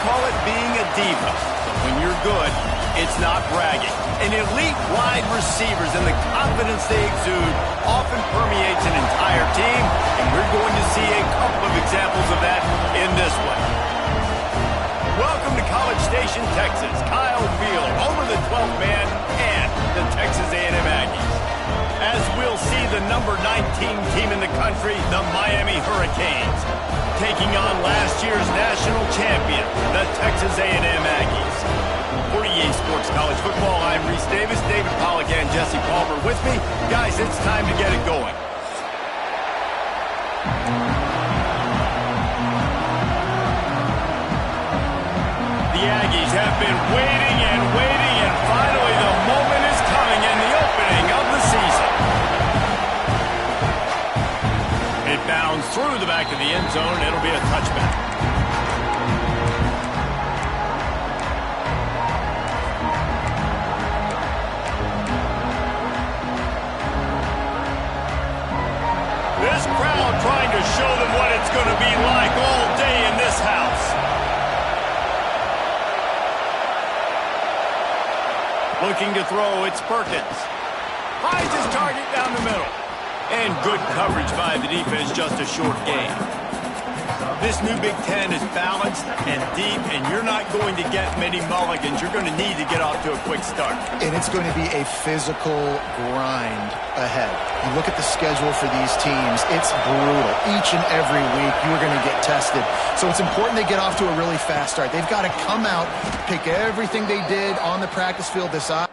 call it being a diva. But when you're good, it's not bragging. And elite wide receivers and the confidence they exude often permeates an entire team, and we're going to see a couple of examples of that in this one. Welcome to College Station, Texas. Kyle Field, over the 12th man, and the Texas A&M Aggies. As we'll see the number 19 team in the country, the Miami Hurricanes, taking on last year's national champion, the Texas A&M Aggies. For EA Sports College Football, I'm Reese Davis, David Pollack, and Jesse Palmer with me. Guys, it's time to get it going. The Aggies have been waiting and waiting, and finally the moment is coming in the opening of the season. It bounds through the back of the end zone. It'll be a touchback. This crowd trying to show them what it's going to be like all day in this house. Looking to throw, it's Perkins. Finds his target down the middle. And good coverage by the defense, just a short gain. This new Big Ten is balanced and deep, and you're not going to get many mulligans. You're going to need to get off to a quick start. And it's going to be a physical grind ahead. You look at the schedule for these teams, it's brutal. Each and every week, you're going to get tested. So it's important they get off to a really fast start. They've got to come out, pick everything they did on the practice field this eye.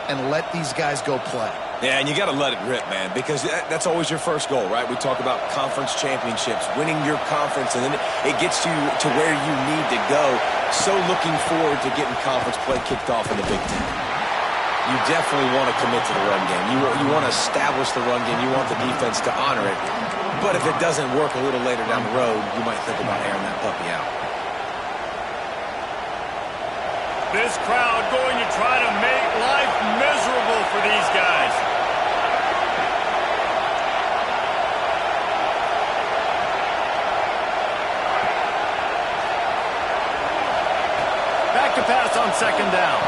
And let these guys go play. Yeah, and you got to let it rip, man, because that's always your first goal, right? We talk about conference championships, winning your conference, and then it gets you to where you need to go. So looking forward to getting conference play kicked off in the Big Ten. You definitely want to commit to the run game. You want to establish the run game. You want the defense to honor it. But if it doesn't work a little later down the road, you might think about airing that puppy out. This crowd going to try to make life miserable for these guys. Back to pass on second down.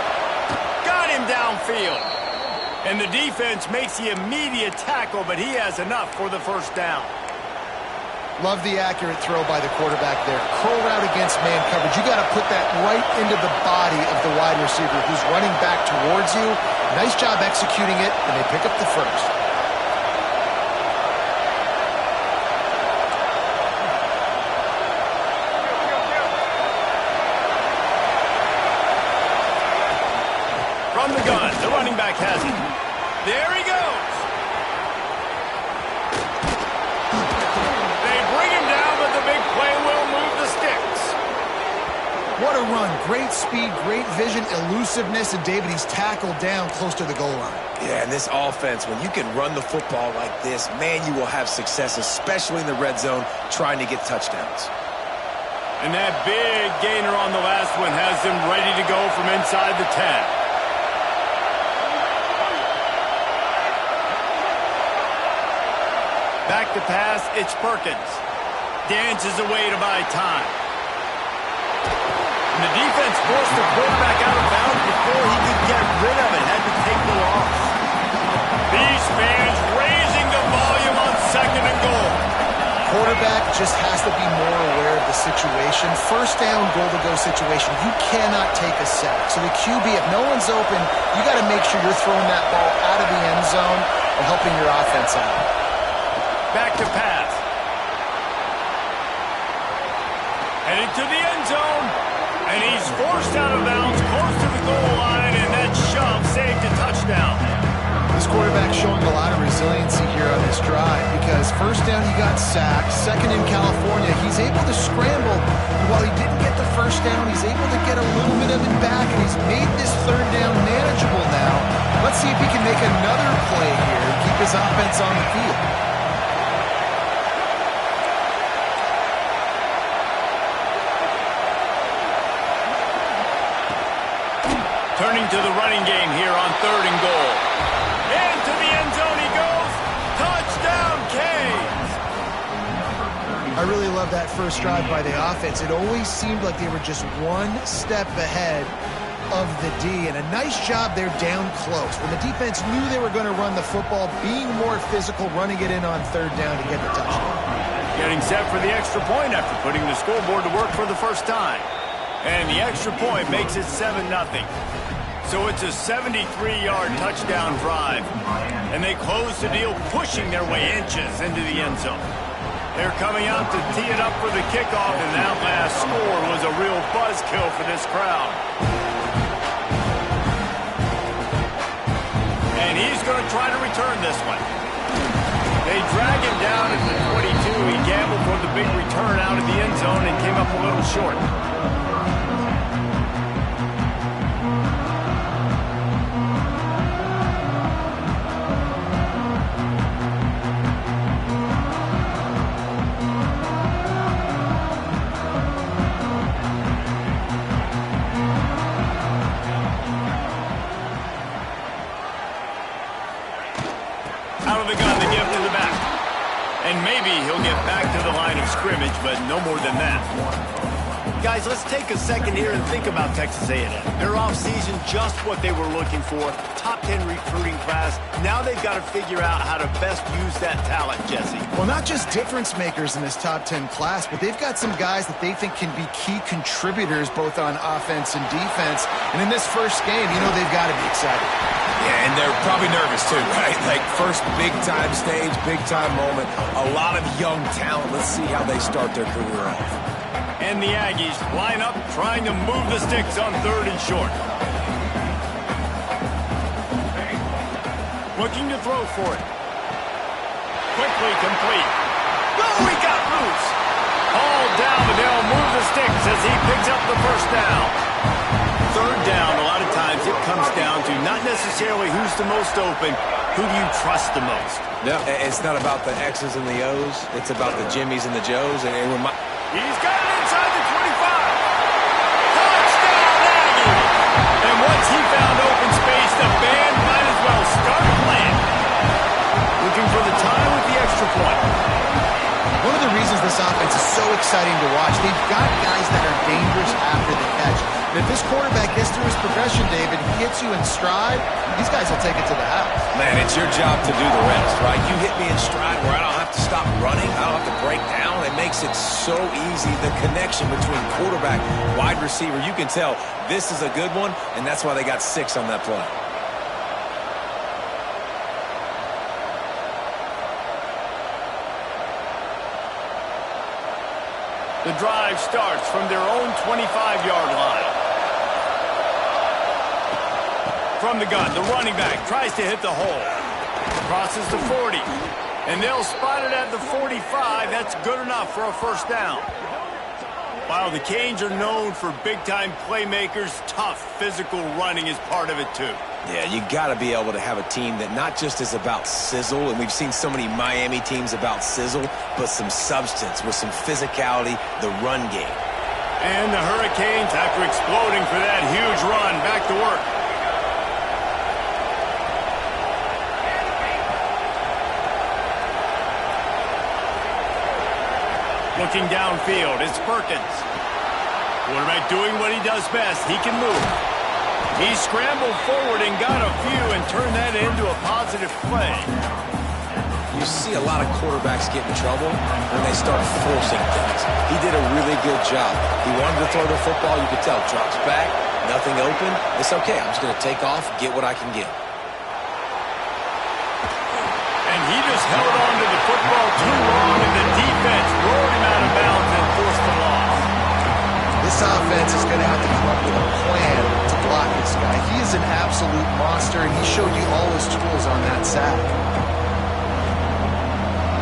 Got him downfield. And the defense makes the immediate tackle, but he has enough for the first down. Love the accurate throw by the quarterback there. Curl route against man coverage. You got to put that right into the body of the wide receiver who's running back towards you. Nice job executing it, and they pick up the first. From the gun, the running back has it. There he goes. Big play will move the sticks. What a run. Great speed, great vision, elusiveness, and David, he's tackled down close to the goal line. Yeah, and this offense, when you can run the football like this, man, you will have success, especially in the red zone, trying to get touchdowns. And that big gainer on the last one has them ready to go from inside the 10. Back to pass, it's Perkins. Dances away to buy time. And the defense forced the quarterback out of bounds before he could get rid of it. Had to take the loss. These fans raising the volume on second and goal. Quarterback just has to be more aware of the situation. First down, goal-to-go situation. You cannot take a sack. So the QB, if no one's open, you got to make sure you're throwing that ball out of the end zone and helping your offense out. Back to pass. Headed to the end zone. And he's forced out of bounds close to the goal line, and that shove saved a touchdown. This quarterback showing a lot of resiliency here on this drive because first down he got sacked, second in California, he's able to scramble. And while he didn't get the first first down. He's able to get a little bit of it back, and he's made this third down manageable now. Let's see if he can make another play here and keep his offense on the field. Turning to the running game here on 3rd and goal. Into the end zone he goes. Touchdown, Canes! I really love that first drive by the offense. It always seemed like they were just one step ahead of the D, and a nice job there down close. When the defense knew they were going to run the football, being more physical, running it in on 3rd down to get the touchdown. Getting set for the extra point after putting the scoreboard to work for the first time. And the extra point makes it 7-0. So it's a 73-yard touchdown drive. And they close the deal, pushing their way inches into the end zone. They're coming out to tee it up for the kickoff, and that last score was a real buzzkill for this crowd. And he's going to try to return this one. They drag him down at the 22. He gambled for the big return out of the end zone and came up a little short. Out of the gun, the gift to the back. And maybe he'll get back to the line of scrimmage, but no more than that. Guys, let's take a second here and think about Texas A&M. Their offseason, just what they were looking for. Top 10 recruiting class. Now they've got to figure out how to best use that talent, Jesse. Well, not just difference makers in this top 10 class, but they've got some guys that they think can be key contributors both on offense and defense. And in this first game, you know they've got to be excited. Yeah, and they're probably nervous too, right? Like first big-time stage, big-time moment. A lot of young talent. Let's see how they start their career off. And the Aggies line up, trying to move the sticks on 3rd and short. Looking to throw for it. Quickly complete. Oh, he got loose. All down, but they'll move the sticks as he picks up the first down. 3rd down, a lot of times it comes down to not necessarily who's the most open, who do you trust the most? No, it's not about the X's and the O's. It's about the Jimmys and the Joes. And he's got it inside the 25. Touchdown, Aggie! And once he found open space, the band might as well start playing. Looking for the tie with the extra point. One of the reasons this offense is so exciting to watch, they've got guys that are dangerous after the catch. And if this quarterback gets through his progression, David, he hits you in stride, these guys will take it to the house. Man, it's your job to do the rest, right? You hit me in stride where I don't have to stop running. I don't have to break down. It makes it so easy. The connection between quarterback, wide receiver, you can tell this is a good one, and that's why they got 6 on that play. The drive starts from their own 25-yard line. From the gun, the running back tries to hit the hole. Crosses the 40. And they'll spot it at the 45. That's good enough for a first down. While the Canes are known for big-time playmakers, tough physical running is part of it too. Yeah, you got to be able to have a team that not just is about sizzle, and we've seen so many Miami teams about sizzle, but some substance with some physicality, the run game. And the Hurricanes, after exploding for that huge run, back to work. Looking downfield, it's Perkins. Quarterback doing what he does best. He can move. He scrambled forward and got a few and turned that into a positive play. You see a lot of quarterbacks get in trouble when they start forcing things. He did a really good job. He wanted to throw the football. You could tell. Drops back, nothing open. It's okay. I'm just going to take off, get what I can get. And he just held on to the football too long, and the defense rolled him out of bounds and forced the loss. This offense is going to have to come up with a plan to block this guy. He is an absolute monster, and he showed you all his tools on that sack.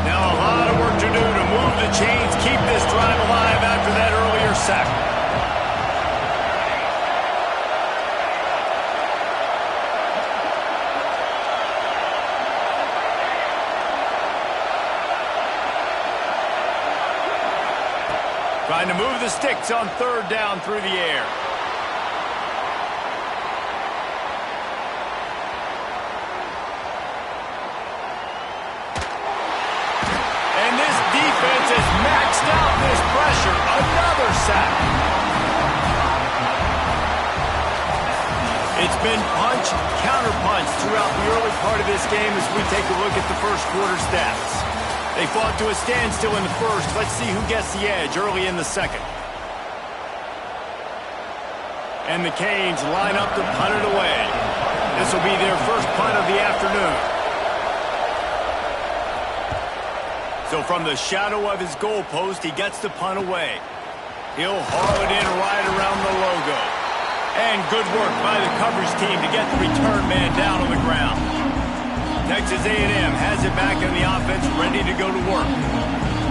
Now a lot of work to do to move the chains, keep this drive alive after that earlier sack. to move the sticks on third down through the air. And this defense is maxed out this pressure. Another sack. It's been punch, counter-punch throughout the early part of this game as we take a look at the first quarter stats. They fought to a standstill in the first. Let's see who gets the edge early in the second. And the Canes line up to punt it away. This will be their first punt of the afternoon. So from the shadow of his goalpost, he gets the punt away. He'll haul it in right around the logo. And good work by the coverage team to get the return man down on the ground. Texas A&M has it back in the offense, ready to go to work.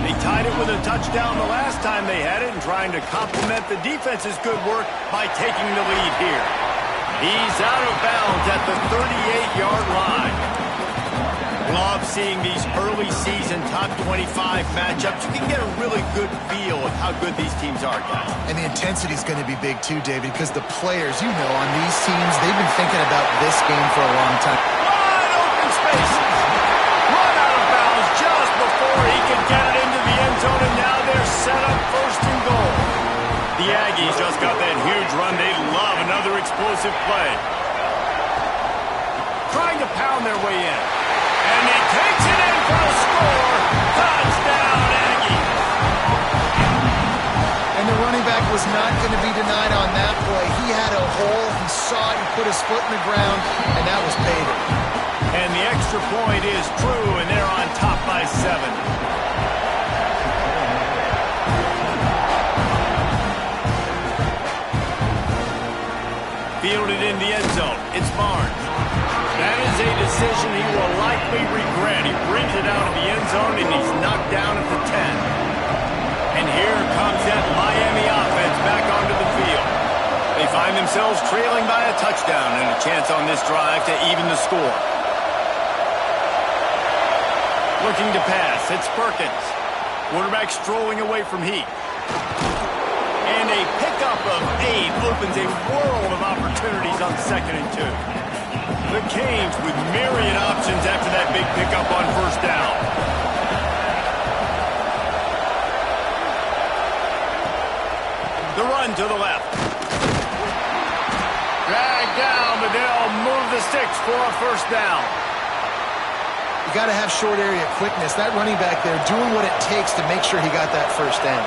They tied it with a touchdown the last time they had it and trying to complement the defense's good work by taking the lead here. He's out of bounds at the 38-yard line. Love seeing these early season top 25 matchups. You can get a really good feel of how good these teams are, guys. And the intensity is going to be big too, David, because the players, you know, on these teams, they've been thinking about this game for a long time. Wide open spaces. Run out of bounds just before he can get it into the end zone, and now they're set up first and goal. The Aggies just got that huge run. They love another explosive play. Trying to pound their way in. And he takes it in for a score. Touchdown, Aggie. And the running back was not going to be denied on that play. He had a hole. He saw it. He put his foot in the ground, and that was paid. And the extra point is true, and they're on top by 7. Fielded in the end zone. It's Barnes. That is a decision he will likely regret. He brings it out of the end zone, and he's knocked down at the 10. And here comes that Miami offense back onto the field. They find themselves trailing by a touchdown and a chance on this drive to even the score. Looking to pass. It's Perkins. Quarterback strolling away from Heath. And a pickup of 8 opens a world of opportunities on 2nd and 2. The Canes with myriad options after that big pickup on first down. The run to the left. Dragged down, but they'll move the sticks for a first down. You got to have short area quickness. That running back there doing what it takes to make sure he got that first down.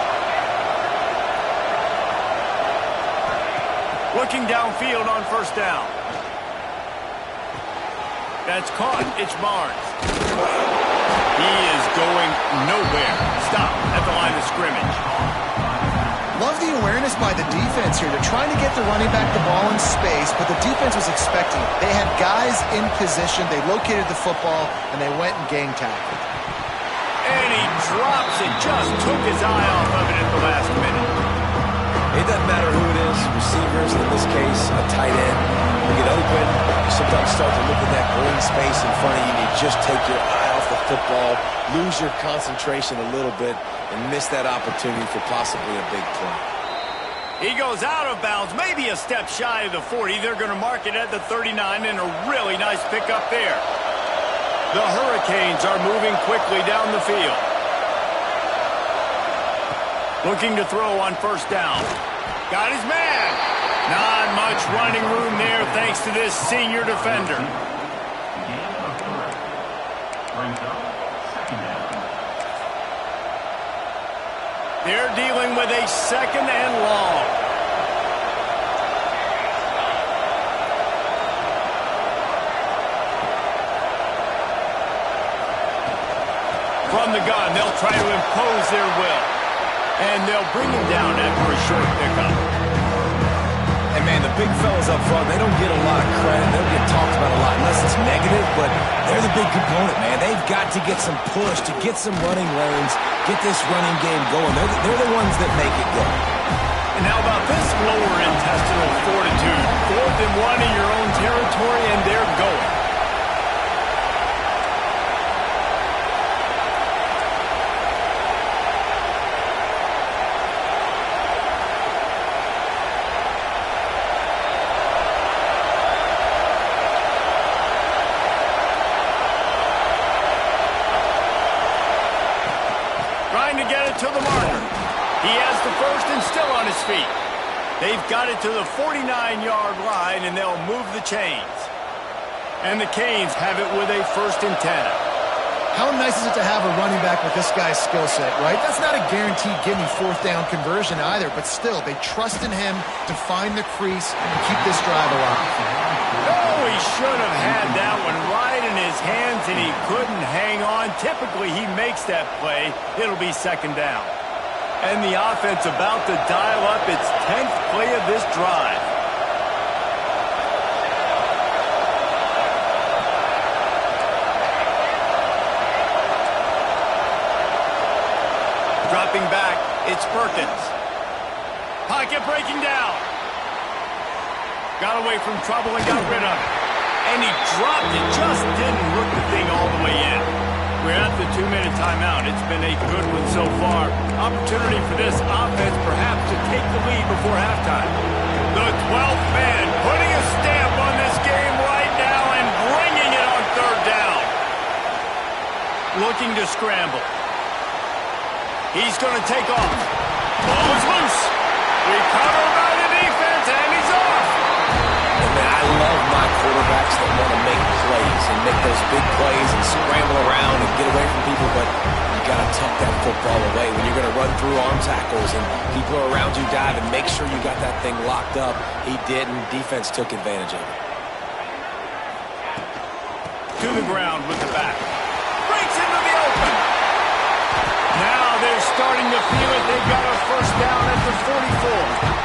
Looking downfield on first down. That's caught. It's Barnes. He is going nowhere. Stop at the line of scrimmage. Love the awareness by the defense here. They're trying to get the running back the ball in space, but the defense was expecting it. They had guys in position. They located the football, and they went and gang tackled. And he drops it. Just took his eye off of it at the last minute. It doesn't matter who it is, receivers, in this case, a tight end. You get open, you sometimes start to look at that green space in front of you, and you just take your eye off the football, lose your concentration a little bit, and miss that opportunity for possibly a big play. He goes out of bounds, maybe a step shy of the 40. They're going to mark it at the 39, and a really nice pickup there. The Hurricanes are moving quickly down the field. Looking to throw on first down. Got his man. Not much running room there thanks to this senior defender. They're dealing with a 2nd and long. From the gun, they'll try to impose their will. And they'll bring him down after a short pickup. And, man, the big fellas up front, they don't get a lot of credit. They don't get talked about a lot unless it's negative, but they're the big component, man. They've got to get some push, to get some running lanes, get this running game going. They're the ones that make it go. And how about this lower intestinal fortitude? 4th and 1 in your own territory, and they're going. He has the first and still on his feet. They've got it to the 49-yard line, and they'll move the chains. And the Canes have it with a 1st and 10. How nice is it to have a running back with this guy's skill set, right? That's not a guaranteed give-me 4th down conversion either, but still, they trust in him to find the crease and keep this drive alive. Oh, he should have had that one right in his hands, and he couldn't hang on. Typically, he makes that play. It'll be 2nd down. And the offense about to dial up its 10th play of this drive. Dropping back, it's Perkins. Pocket breaking down. Got away from trouble and got rid of it. And he dropped it, just didn't look the thing all the way in. We're at the 2-minute timeout. It's been a good one so far. Opportunity for this offense perhaps to take the lead before halftime. The 12th man putting a stamp on this game right now and bringing it on 3rd down. Looking to scramble. He's going to take off. Ball is loose. Recovered by the defense, and he's off. And man, I love my quarterbacks that want to make plays and make those big plays and scramble around and get away from people, but you got to tuck that football away when you're going to run through arm tackles and people around you dive and make sure you got that thing locked up. He didn't. Defense took advantage of it. To the ground with the back. Breaks into the open. Now they're starting to feel it. They've got a 1st down at the 44.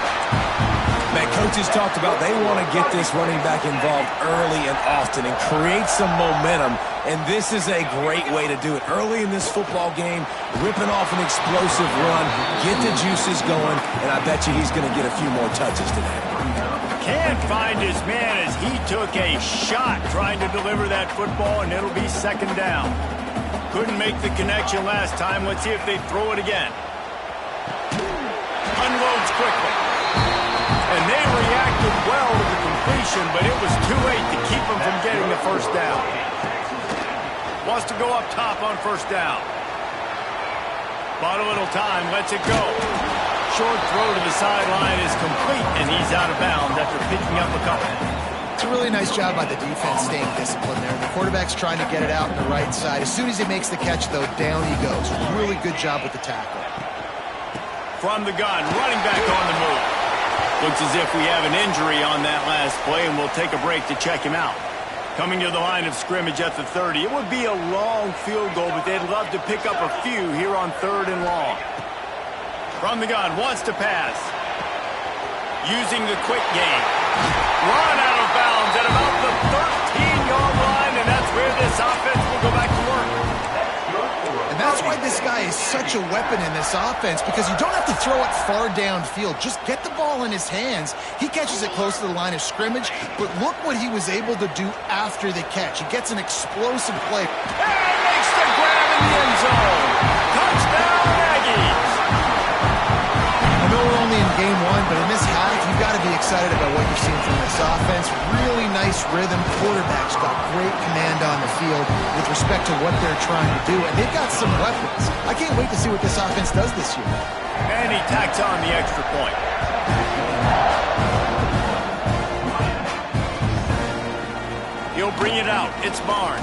Man, coaches talked about they want to get this running back involved early and often and create some momentum, and this is a great way to do it. Early in this football game, ripping off an explosive run, get the juices going, and I bet you he's going to get a few more touches today. Can't find his man as he took a shot trying to deliver that football, and it'll be 2nd down. Couldn't make the connection last time. Let's see if they throw it again. Unloads quickly. And they reacted well to the completion, but it was too late to keep them from getting the 1st down. Wants to go up top on 1st down. Bought a little time, lets it go. Short throw to the sideline is complete, and he's out of bounds after picking up a couple. It's a really nice job by the defense staying disciplined there. The quarterback's trying to get it out on the right side. As soon as he makes the catch, though, down he goes. Really good job with the tackle. From the gun, running back on the move. Looks as if we have an injury on that last play, and we'll take a break to check him out. Coming to the line of scrimmage at the 30. It would be a long field goal, but they'd love to pick up a few here on 3rd and long. From the gun, wants to pass. Using the quick game. Run out of bounds at about the 13-yard line, and that's where this offense will go back to work. And that's why this guy is such a weapon in this offense, because you don't have to throw it far downfield. Just get the ball in his hands. He catches it close to the line of scrimmage, but look what he was able to do after the catch. He gets an explosive play. And makes the grab in the end zone. Touchdown, Aggies. I know we're only in game 1, but in this half, you've got to be excited about what you've seen from this offense. Really nice rhythm. Quarterback's got great command on the field with respect to what they're trying to do, and they've got some weapons. I can't wait to see what this offense does this year. And he tacks on the extra point. He'll bring it out. It's Barnes.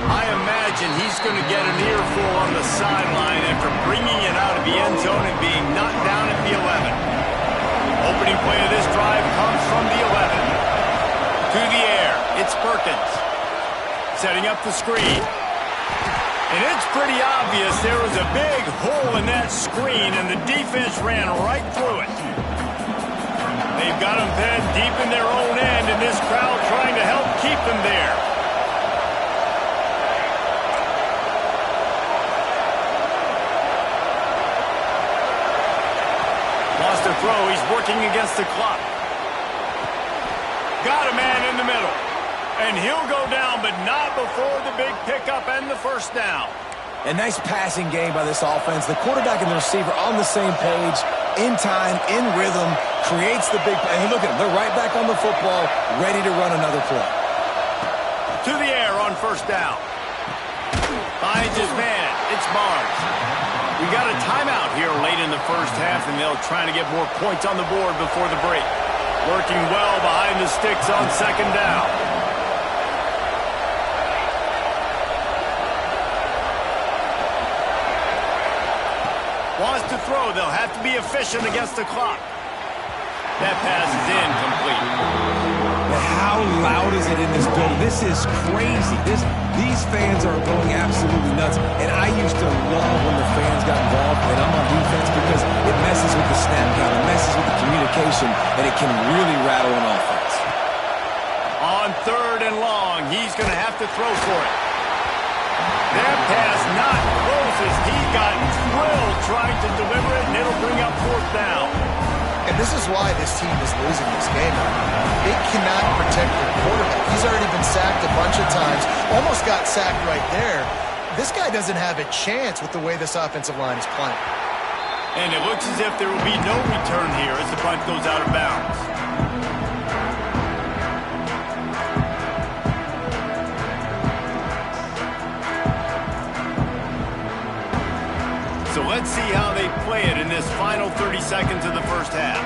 I imagine he's going to get an earful on the sideline after bringing it out of the end zone and being knocked down at the 11. Opening play of this drive comes from the 11. To the air, it's Perkins. Setting up the screen. And it's pretty obvious there was a big hole in that screen, and the defense ran right through it. They've got them pinned deep in their own end, and this crowd trying to help keep them there. Lost a throw. He's working against the clock. Got a man in the middle. And he'll go down, but not before the big pickup and the 1st down. A nice passing game by this offense. The quarterback and the receiver on the same page, in time, in rhythm, creates the big play. And look at them. They're right back on the football, ready to run another play. To the air on 1st down. Finds his man. It's Barnes. We got a timeout here late in the first half, and they'll try to get more points on the board before the break. Working well behind the sticks on second down. Wants to throw. They'll have to be efficient against the clock. That pass is incomplete. How loud is it in this building? This is crazy. These fans are going absolutely nuts. And I used to love when the fans got involved, and I'm on defense because it messes with the snap count, it messes with the communication, and it can really rattle an offense. On 3rd and long, he's going to have to throw for it. That pass not close as he got drilled trying to deliver it, and it'll bring up 4th down. And this is why this team is losing this game. They cannot protect their quarterback. He's already been sacked a bunch of times, almost got sacked right there. This guy doesn't have a chance with the way this offensive line is playing. And it looks as if there will be no return here as the punt goes out of bounds. So let's see how they play it in this final 30 seconds of the first half.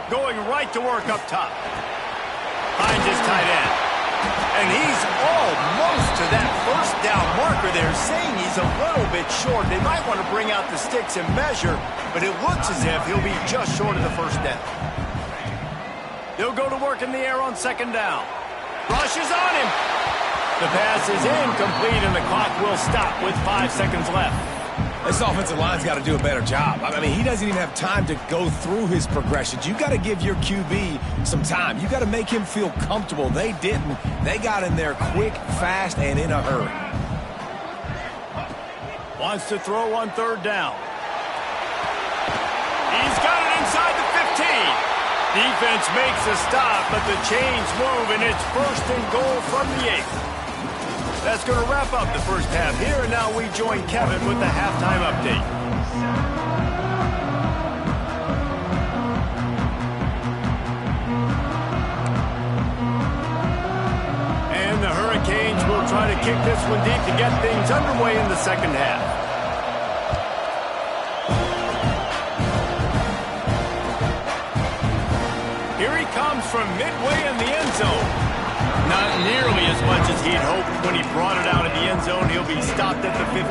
Going right to work up top. Finds his tight end. And he's almost to that first down marker there, saying he's a little bit short. They might want to bring out the sticks and measure, but it looks as if he'll be just short of the first down. They'll go to work in the air on second down. Rushes on him. The pass is incomplete, and the clock will stop with 5 seconds left. This offensive line's got to do a better job. I mean, he doesn't even have time to go through his progressions. You got to give your QB some time. You got to make him feel comfortable. They didn't. They got in there quick, fast, and in a hurry. Wants to throw on 3rd down. He's got it inside the 15. Defense makes a stop, but the chains move, and it's 1st and goal from the 8. That's going to wrap up the first half here, and now we join Kevin with the halftime update. And the Hurricanes will try to kick this one deep to get things underway in the second half. Here he comes from midway in the end zone. Not nearly as much as he'd hoped when he brought it out of the end zone. He'll be stopped at the 15.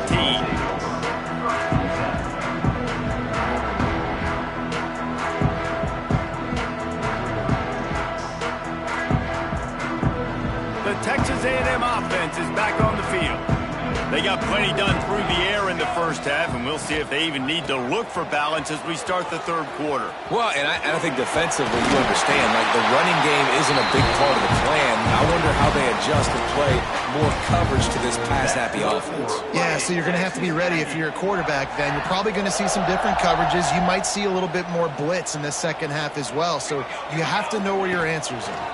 The Texas A&M offense is back on the field. They got plenty done through the air in the first half, and we'll see if they even need to look for balance as we start the 3rd quarter. Well, and I think defensively, you understand, like the running game isn't a big part of the plan. I wonder how they adjust and play more coverage to this pass-happy offense. Yeah, so you're going to have to be ready if you're a quarterback then. You're probably going to see some different coverages. You might see a little bit more blitz in the second half as well, so you have to know where your answers are.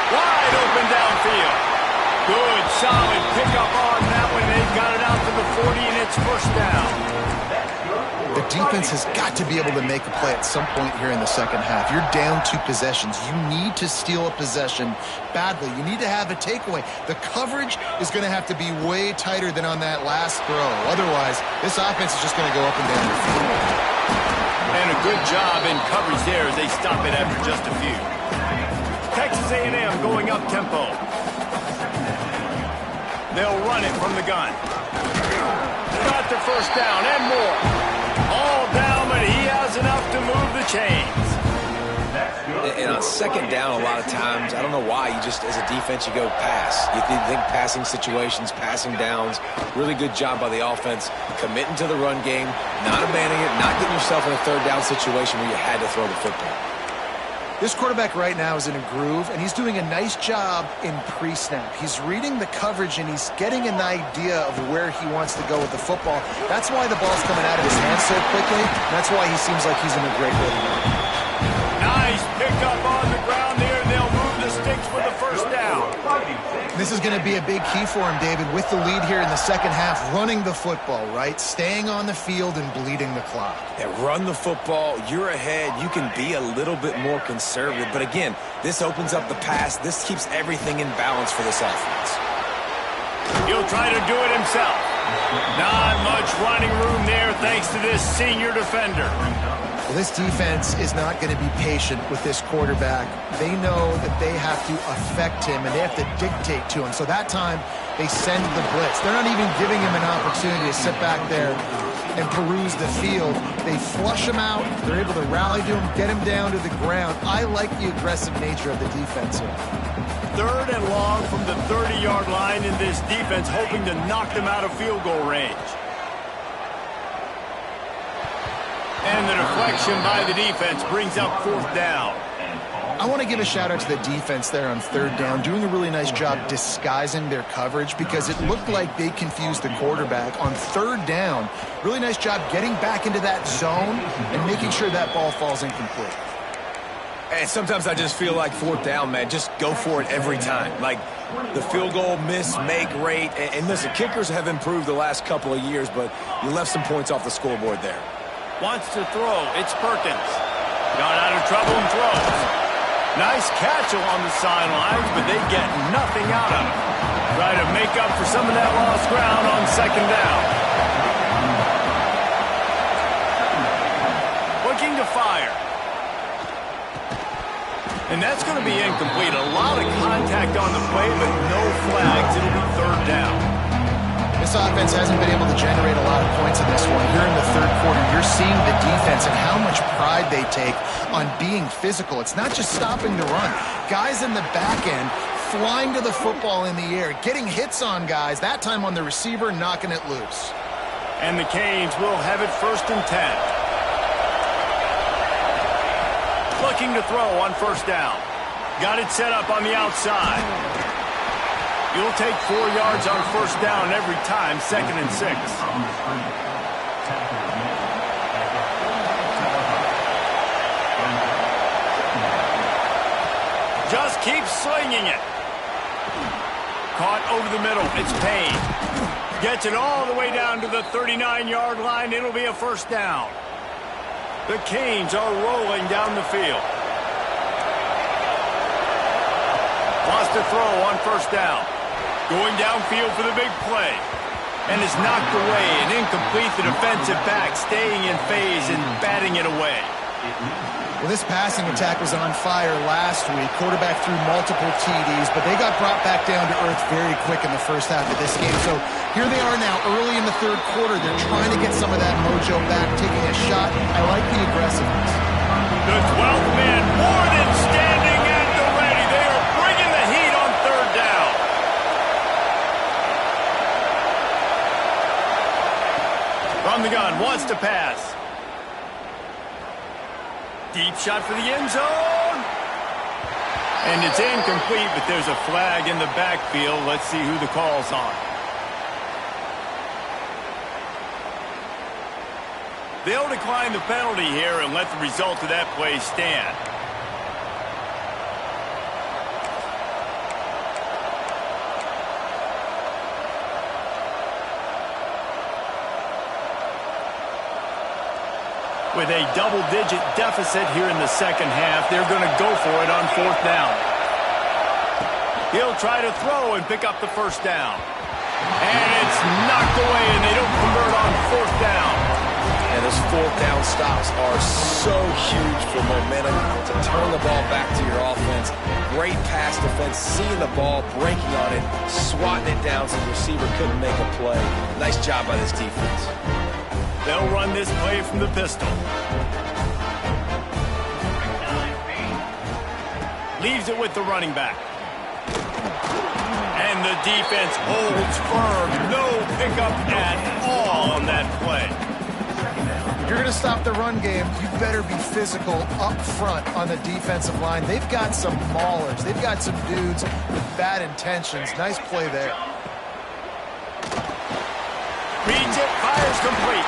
Wide open downfield. Good, solid pickup on that one. They've got it out to the 40, and it's 1st down. The defense has got to be able to make a play at some point here in the second half. You're down 2 possessions. You need to steal a possession badly. You need to have a takeaway. The coverage is going to have to be way tighter than on that last throw. Otherwise, this offense is just going to go up and down the field. And a good job in coverage there as they stop it after just a few. Texas A&M going up tempo. They'll run it from the gun. Got the 1st down and more. All down, but he has enough to move the chains. And on second down, a lot of times, I don't know why, you just, as a defense, you go pass. You think passing situations, passing downs. Really good job by the offense, committing to the run game, not abandoning it, not getting yourself in a 3rd down situation where you had to throw the football. This quarterback right now is in a groove, and he's doing a nice job in pre-snap. He's reading the coverage, and he's getting an idea of where he wants to go with the football. That's why the ball's coming out of his hands so quickly. That's why he seems like he's in a great rhythm. Nice pickup on the ground there, and they'll move the sticks for the 1st down. This is going to be a big key for him, David, with the lead here in the second half, running the football, right? Staying on the field and bleeding the clock. Yeah, run the football. You're ahead. You can be a little bit more conservative. But again, this opens up the pass. This keeps everything in balance for this offense. He'll try to do it himself. Not much running room there thanks to this senior defender. Well, this defense is not going to be patient with this quarterback. They know that they have to affect him, and they have to dictate to him. So that time, they send the blitz. They're not even giving him an opportunity to sit back there and peruse the field. They flush him out. They're able to rally to him, get him down to the ground. I like the aggressive nature of the defense here. 3rd and long from the 30-yard line in this defense, hoping to knock them out of field goal range. And the deflection by the defense brings up 4th down. I want to give a shout out to the defense there on 3rd down, doing a really nice job disguising their coverage because it looked like they confused the quarterback on 3rd down. Really nice job getting back into that zone and making sure that ball falls incomplete. And sometimes I just feel like 4th down, man, just go for it every time. Like the field goal miss, make rate. And listen, kickers have improved the last couple of years, but you left some points off the scoreboard there. Wants to throw. It's Perkins. Got out of trouble and throws. Nice catch along the sidelines, but they get nothing out of it. Try to make up for some of that lost ground on 2nd down. Looking to fire. And that's going to be incomplete. A lot of contact on the play, but no flags. It'll be 3rd down. This offense hasn't been able to generate a lot of points in this one. Here in the 3rd quarter, you're seeing the defense and how much pride they take on being physical. It's not just stopping the run. Guys in the back end flying to the football in the air, getting hits on guys, that time on the receiver, knocking it loose. And the Canes will have it 1st and 10. Looking to throw on 1st down. Got it set up on the outside. You'll take 4 yards on 1st down every time, 2nd and 6. Just keep slinging it. Caught over the middle. It's Payne. Gets it all the way down to the 39-yard line. It'll be a 1st down. The Canes are rolling down the field. Wants to throw on 1st down. Going downfield for the big play. And is knocked away and incomplete. The defensive back staying in phase and batting it away. Well, this passing attack was on fire last week. Quarterback threw multiple TDs, but they got brought back down to earth very quick in the first half of this game. So here they are now early in the 3rd quarter. They're trying to get some of that mojo back, taking a shot. I like the aggressiveness. The 12th man more than standing at the ready. They are bringing the heat on 3rd down. From the gun, wants to pass. Deep shot for the end zone. And it's incomplete, but there's a flag in the backfield. Let's see who the call's on. They'll decline the penalty here and let the result of that play stand. With a double-digit deficit here in the 2nd half, they're going to go for it on 4th down. He'll try to throw and pick up the 1st down. And it's knocked away, and they don't convert on 4th down. And those 4th down stops are so huge for momentum to turn the ball back to your offense. Great pass defense, seeing the ball, breaking on it, swatting it down so the receiver couldn't make a play. Nice job by this defense. They'll run this play from the pistol. Leaves it with the running back. And the defense holds firm. No pickup at all on that play. If you're going to stop the run game, you better be physical up front on the defensive line. They've got some maulers. They've got some dudes with bad intentions. Nice play there. Reads it, fires complete.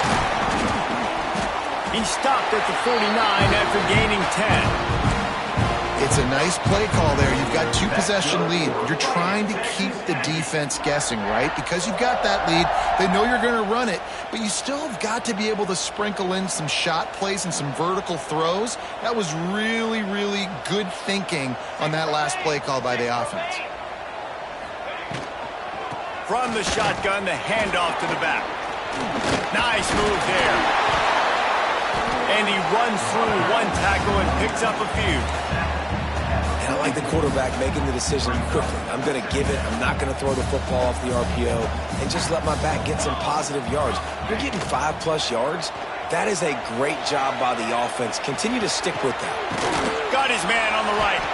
He stopped at the 49 after gaining 10. It's a nice play call there. You've got 2-possession lead. You're trying to keep the defense guessing, right? Because you've got that lead, they know you're going to run it, but you still have got to be able to sprinkle in some shot plays and some vertical throws. That was really, really good thinking on that last play call by the offense. From the shotgun, the handoff to the back. Nice move there. And he runs through one tackle and picks up a few. And I like the quarterback making the decision quickly. I'm going to give it. I'm not going to throw the football off the RPO and just let my back get some positive yards. You're getting 5+ yards. That is a great job by the offense. Continue to stick with that. Got his man on the right.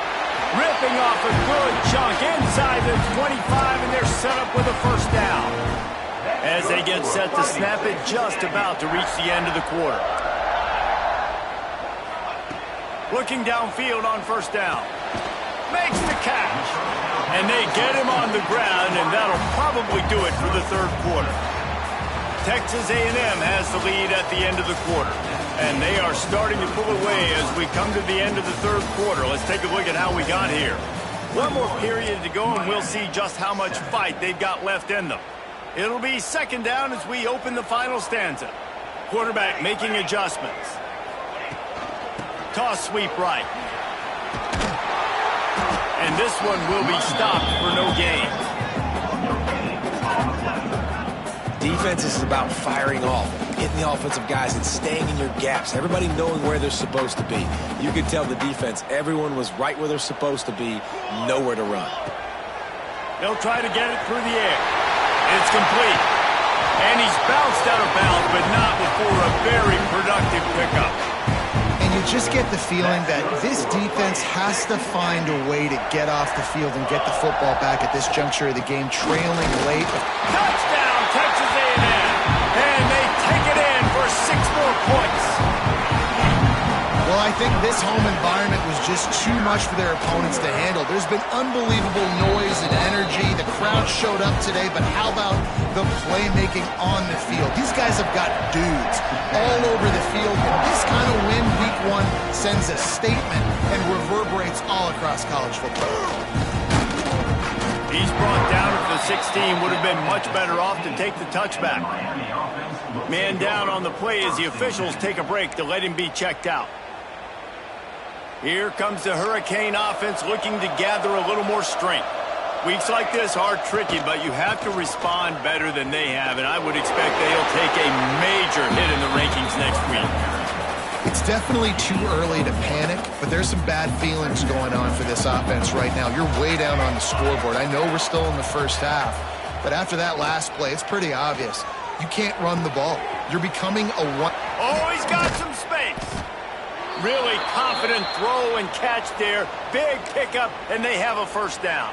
Ripping off a good chunk inside the 25, and they're set up with a first down. As they get set to snap it, just about to reach the end of the quarter. Looking downfield on first down. Makes the catch. And they get him on the ground, and that'll probably do it for the third quarter. Texas A&M has the lead at the end of the quarter. And they are starting to pull away as we come to the end of the third quarter. Let's take a look at how we got here. One more period to go, and we'll see just how much fight they've got left in them. It'll be second down as we open the final stanza. Quarterback making adjustments. Toss sweep right. And this one will be stopped for no gain. Defense is about firing off, hitting the offensive guys and staying in your gaps. Everybody knowing where they're supposed to be. You could tell the defense, everyone was right where they're supposed to be, nowhere to run. They'll try to get it through the air. It's complete. And he's bounced out of bounds, but not before a very productive pickup. And you just get the feeling that this defense has to find a way to get off the field and get the football back at this juncture of the game, trailing late. Touchdown, Texas A&M. And they take it in for 6 more points. Well, I think this home environment was just too much for their opponents to handle. There's been unbelievable noise and energy. The crowd showed up today, but how about the playmaking on the field? These guys have got dudes all over the field, and this kind of win week 1 sends a statement and reverberates all across college football. He's brought down at the 16. Would have been much better off to take the touchback. Man down on the play as the officials take a break to let him be checked out. Here comes the Hurricane offense looking to gather a little more strength. Weeks like this are tricky, but you have to respond better than they have, and I would expect they'll take a major hit in the rankings next week. It's definitely too early to panic, but there's some bad feelings going on for this offense right now. You're way down on the scoreboard. I know we're still in the first half, but after that last play, it's pretty obvious. You can't run the ball. You're becoming a one. Oh, he's got some space. Really confident throw and catch there. Big pickup, and they have a first down.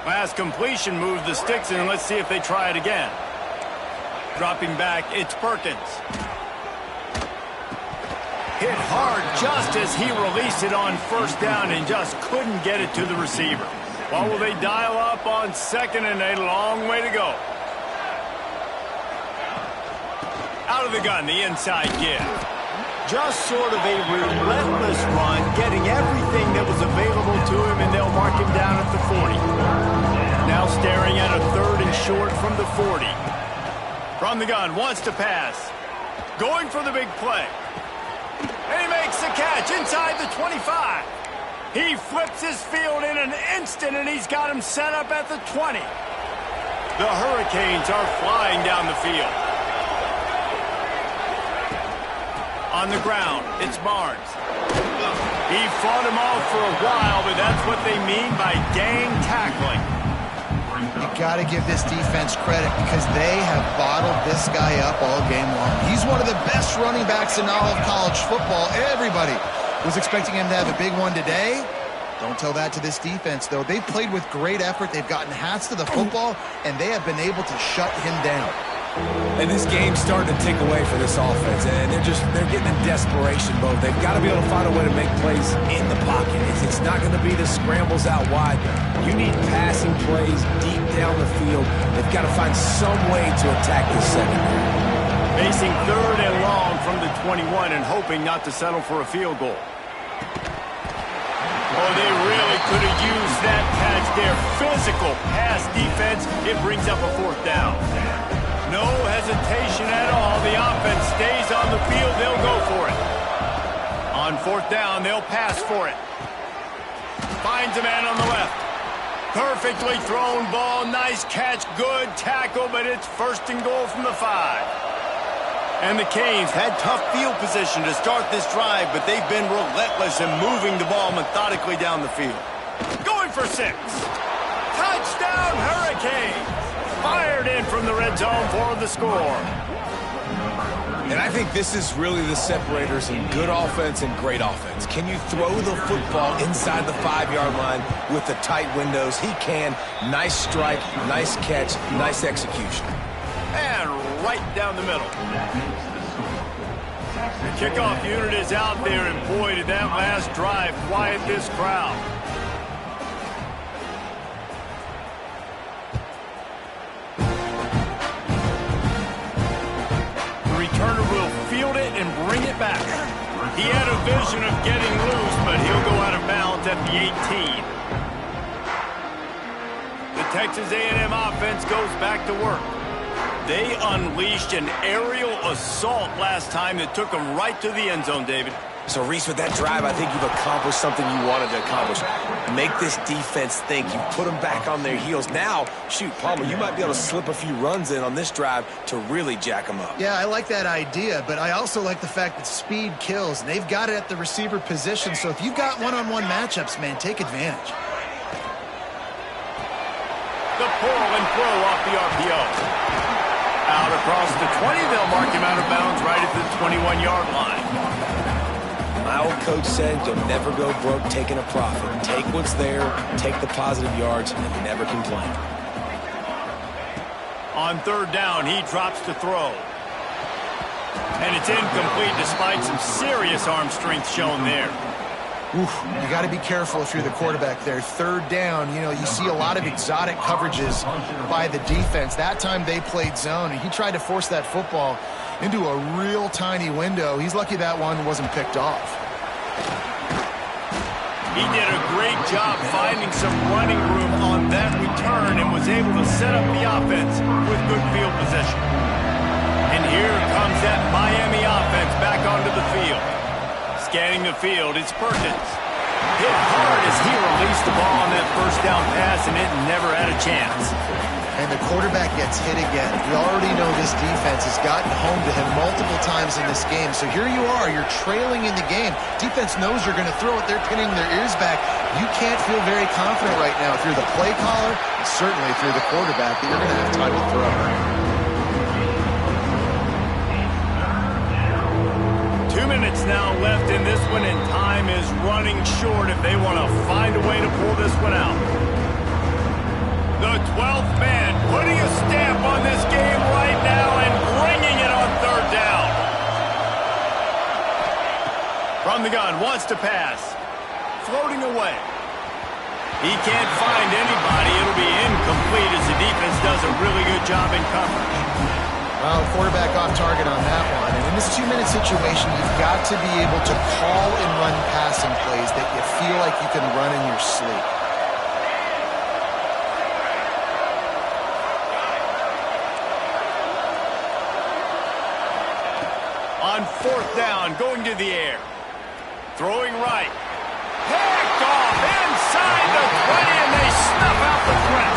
Last completion moved the sticks, and let's see if they try it again. Dropping back, it's Perkins. Hit hard just as he released it on first down and just couldn't get it to the receiver. Well, will they dial up on second and a long way to go? Out of the gun, the inside give. Just sort of a relentless run, getting everything that was available to him, and they'll mark him down at the 40. Now staring at a third and short from the 40. From the gun, wants to pass. Going for the big play. And he makes the catch inside the 25. He flips his field in an instant, and he's got him set up at the 20. The Hurricanes are flying down the field. On the ground, it's Barnes. He fought him off for a while, but that's what they mean by gang tackling. You got to give this defense credit because they have bottled this guy up all game long. He's one of the best running backs in all of college football. Everybody was expecting him to have a big one today. Don't tell that to this defense, though. They've played with great effort. They've gotten hats to the football, and they have been able to shut him down. And this game's starting to tick away for this offense, and they're getting in desperation mode. They've got to be able to find a way to make plays in the pocket. It's not going to be the scrambles out wide. You need passing plays deep down the field. They've got to find some way to attack this secondary. Facing third and long from the 21 and hoping not to settle for a field goal. Oh, they really could have used that catch there. Physical pass defense. It brings up a fourth down. No hesitation at all. The offense stays on the field. They'll go for it. On fourth down, they'll pass for it. Finds a man on the left. Perfectly thrown ball. Nice catch. Good tackle, but it's first and goal from the 5. And the Canes had tough field position to start this drive, but they've been relentless in moving the ball methodically down the field. Going for 6. Touchdown, Hurricanes! Fired in from the red zone for the score. And I think this is really the separators in good offense and great offense. Can you throw the football inside the 5-yard line with the tight windows? He can. Nice strike, nice catch, nice execution. And right down the middle. The kickoff unit is out there, and boy, did that last drive quiet this crowd. The returner will field it and bring it back. He had a vision of getting loose, but he'll go out of bounds at the 18. The Texas A&M offense goes back to work. They unleashed an aerial assault last time that took them right to the end zone, David. So, Reese, with that drive, I think you've accomplished something you wanted to accomplish. Make this defense think. You put them back on their heels. Now, shoot, Palmer, you might be able to slip a few runs in on this drive to really jack them up. Yeah, I like that idea, but I also like the fact that speed kills. They've got it at the receiver position, so if you've got one-on-one matchups, man, take advantage. The pull and throw off the RPO. Out across the 20, they'll mark him out of bounds right at the 21-yard line. My old coach said you'll never go broke taking a profit. Take what's there, take the positive yards, and you never complain. On 3rd down, he drops to throw. And it's incomplete despite some serious arm strength shown there. Oof, you got to be careful if you're the quarterback there. 3rd down, you see a lot of exotic coverages by the defense. That time they played zone, and he tried to force that football into a real tiny window. He's lucky that one wasn't picked off. He did a great job finding some running room on that return and was able to set up the offense with good field position. And here comes that Miami offense back onto the field. Scanning the field, it's Perkins. Hit hard as he released the ball on that 1st down pass, and it never had a chance. And the quarterback gets hit again. We already know this defense has gotten home to him multiple times in this game. So here you are, you're trailing in the game. Defense knows you're going to throw it. They're pinning their ears back. You can't feel very confident right now if you're the play caller, and certainly if you're the quarterback, that you're going to have time to throw. 2 minutes now left in this one, and time is running short if they want to find a way to pull this one out. The 12th man putting a stamp on this game right now and bringing it on 3rd down. From the gun, wants to pass. Floating away. He can't find anybody. It'll be incomplete as the defense does a really good job in coverage. Well, quarterback off target on that one. And in this 2-minute situation, you've got to be able to call and run passing plays that you feel like you can run in your sleep. On 4th down, going to the air. Throwing right. Picked off inside the 20, and they snuff out the threat.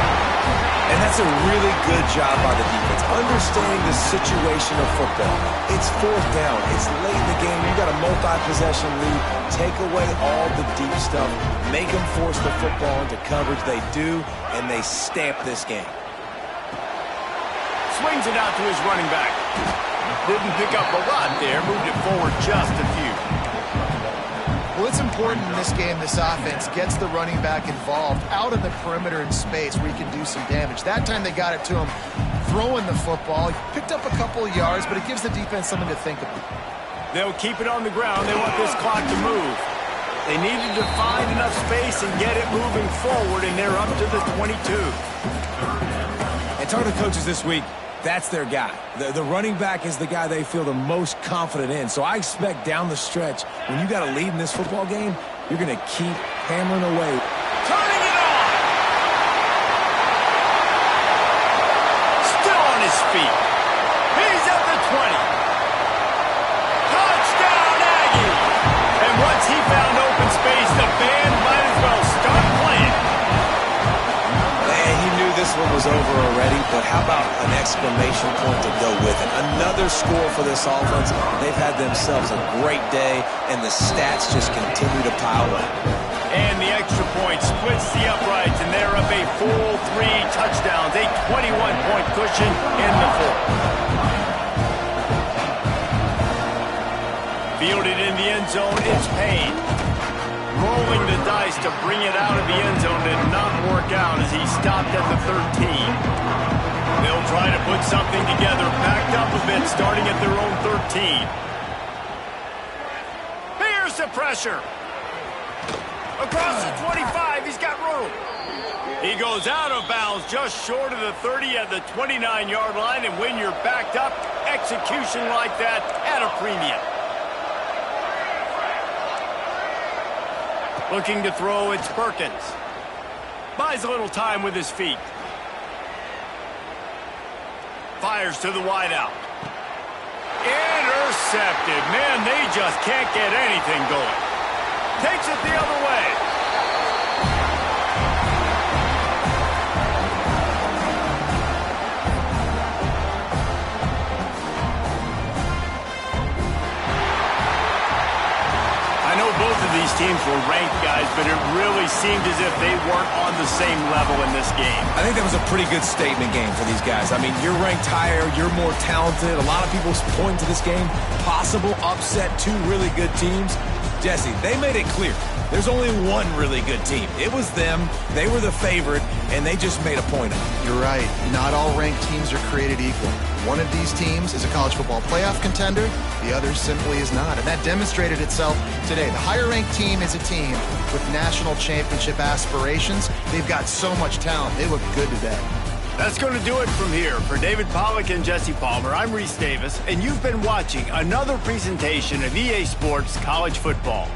And that's a really good job by the defense, understanding the situation of football. It's 4th down. It's late in the game. You got a multi-possession lead. Take away all the deep stuff. Make them force the football into coverage. They do, and they stamp this game. Swings it out to his running back. Didn't pick up a lot there. Moved it forward just a few. Well, it's important in this game, this offense gets the running back involved out in the perimeter in space where he can do some damage. That time they got it to him throwing the football. He picked up a couple of yards, but it gives the defense something to think about. They'll keep it on the ground. They want this clock to move. They needed to find enough space and get it moving forward, and they're up to the 22. And talk to the coaches this week. That's their guy. The running back is the guy they feel the most confident in. So I expect down the stretch, when you got a lead in this football game, you're going to keep hammering away. Turning it on! Still on his feet. He's at the 20. Touchdown, Aggie! And once he found open space, the band might as well start playing. was over already, but how about an exclamation point to go with it? Another score for this offense. They've had themselves a great day, and the stats just continue to pile up. And the extra point splits the uprights, and they're up a full 3 touchdowns, a 21-point cushion in the fourth. Fielded in the end zone, it's Payne. Rolling the dice to bring it out of the end zone did not work out as he stopped at the 13. They'll try to put something together, backed up a bit, starting at their own 13. Here's the pressure. Across the 25, he's got room. He goes out of bounds just short of the 30 at the 29-yard line, and when you're backed up, execution like that at a premium. Looking to throw, it's Perkins. Buys a little time with his feet. Fires to the wideout. Intercepted. Man, they just can't get anything going. Takes it the other way. I know both of these teams were ranked, guys, but it really seemed as if they weren't on the same level in this game. I think that was a pretty good statement game for these guys. I mean, you're ranked higher, you're more talented. A lot of people point to this game, possible upset, 2 really good teams. Jesse, they made it clear. There's only one really good team. It was them. They were the favorite, and they just made a point of it. You're right. Not all ranked teams are created equal. One of these teams is a college football playoff contender. The other simply is not. And that demonstrated itself today. The higher-ranked team is a team with national championship aspirations. They've got so much talent. They look good today. That's going to do it from here. For David Pollack and Jesse Palmer, I'm Reese Davis, and you've been watching another presentation of EA Sports College Football.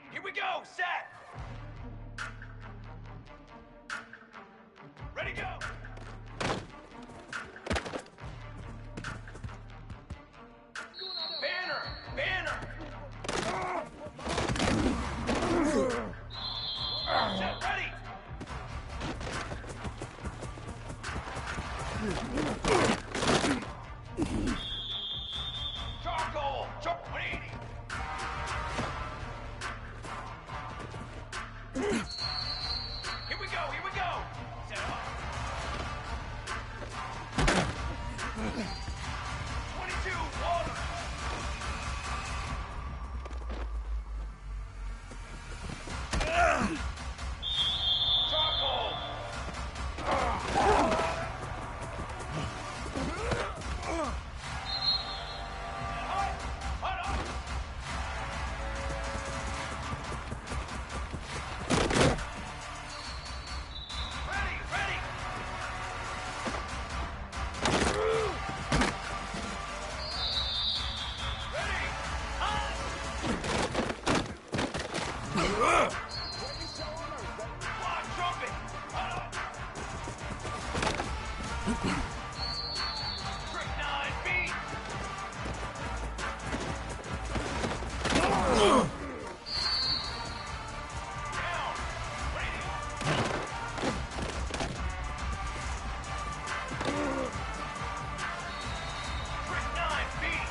Here we go, set! Ready, go! Banner! Banner! Set, ready! Charcoal! 180! Here we go, here we go! Set up. 22, water! Charcoal! Hot up! Ready, ready! Ready! Block, trumpet! Hot up! Strychnine, beat! Down! Ready! Strychnine, beat!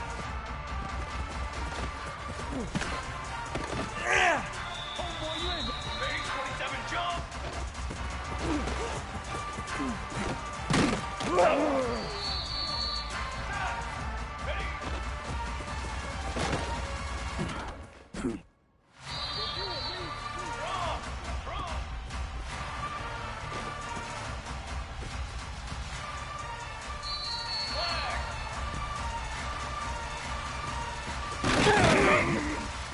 Phase 27, jump! Ready! Drum! Drum! Flag!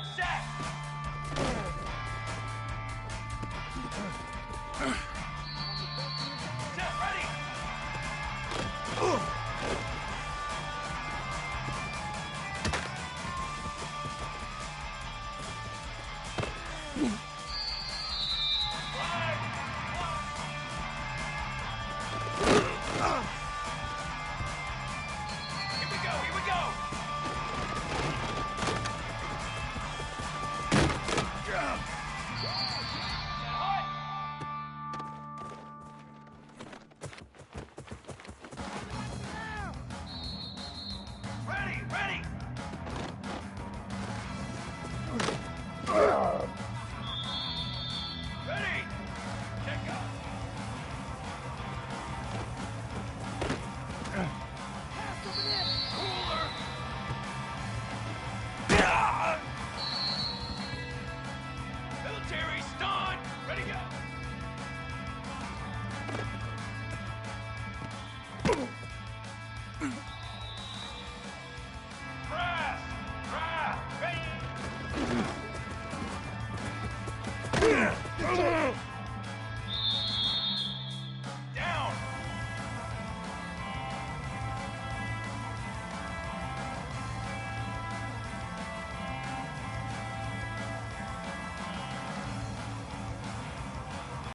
Set!